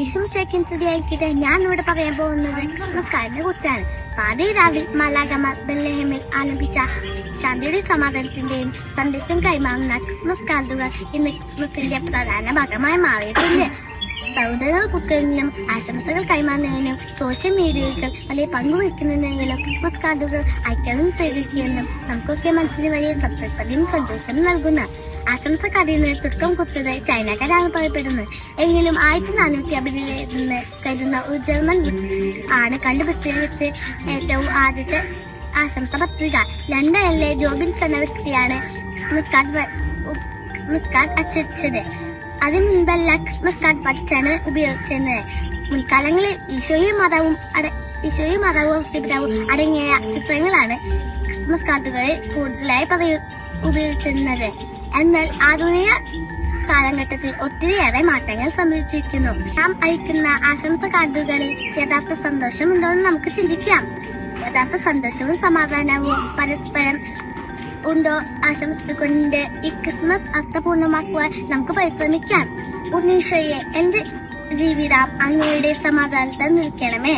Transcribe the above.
ഈശോശേഖൻ സ്തുതിയായിരിക്കട്ടെ. ഞാൻ ഇവിടെ പറയാൻ പോകുന്നത് ക്രിസ്മസ് കാർഡിനെ കുറിച്ചാണ്. പാതി രാവിൽ മാലാഖമാർ ബെത്ലഹേമിൽ ആലപിച്ച ശാന്തിയുടെ സമാധാനത്തിന്റെയും സന്ദേശം കൈമാറുന്ന ക്രിസ്മസ് കാർഡുകൾ ഇന്ന് ക്രിസ്മസിന്റെ പ്രധാന ഭാഗമായി മാറിയിട്ടുണ്ട്. സഹോദര കുട്ടികളിലും ആശംസകൾ കൈമാറുന്നതിനും സോഷ്യൽ മീഡിയകൾ വലിയ പങ്കുവയ്ക്കുന്നതിനും ക്രിസ്മസ് കാർഡുകൾ അയക്കാനും സ്വീകരിക്കാനും നമുക്കൊക്കെ മനസ്സിന് വലിയ സംതൃപ്തിയും സന്തോഷം നൽകുന്ന ആശംസ കാർഡിന് തുടക്കം കുറിച്ചത് ചൈനക്കാരാണ് പറയപ്പെടുന്നത്. എങ്കിലും 1450 നിന്ന് കരുതുന്ന ഒരു ജർമ്മൻ ആണ് കണ്ടുപിടിച്ചതിൽ വെച്ച് ഏറ്റവും ആദ്യത്തെ ആശംസ പത്രിക. ലണ്ടനിലെ ജോബിൻസ് എന്ന വ്യക്തിയാണ് ക്രിസ്മസ് കാർഡ് അച്ചടിച്ചത്. അതിനു മുൻപല്ല ക്രിസ്മസ് കാർഡ് പച്ചാണ് ഉപയോഗിച്ചിരുന്നത്. മുൻകാലങ്ങളിൽ ഈശോയും മാതാവും പിതാവും അടങ്ങിയ ചിത്രങ്ങളാണ് ക്രിസ്മസ് കാർഡുകളിൽ കൂടുതലായി ഉപയോഗിച്ചിരുന്നത്. എന്നാൽ ആധുനിക കാലഘട്ടത്തിൽ ഒത്തിരിയേറെ മാറ്റങ്ങൾ സംഭവിച്ചിരിക്കുന്നു. നാം അയക്കുന്ന ആശംസ കാർഡുകളിൽ യഥാർത്ഥ സന്തോഷമുണ്ടോ എന്ന് നമുക്ക് ചിന്തിക്കാം. യഥാർത്ഥ സന്തോഷവും സമാധാനവും പരസ്പരം ഉണ്ടോ ആശംസിച്ചുകൊണ്ട് ഈ ക്രിസ്മസ് അർത്ഥപൂർണമാക്കുവാൻ നമുക്ക് പരിശ്രമിക്കാം. ഉണ്ണീശോയെ, എന്റെ ജീവിതം അങ്ങയുടെ സമാധാനത്തിൽ നിൽക്കണമേ.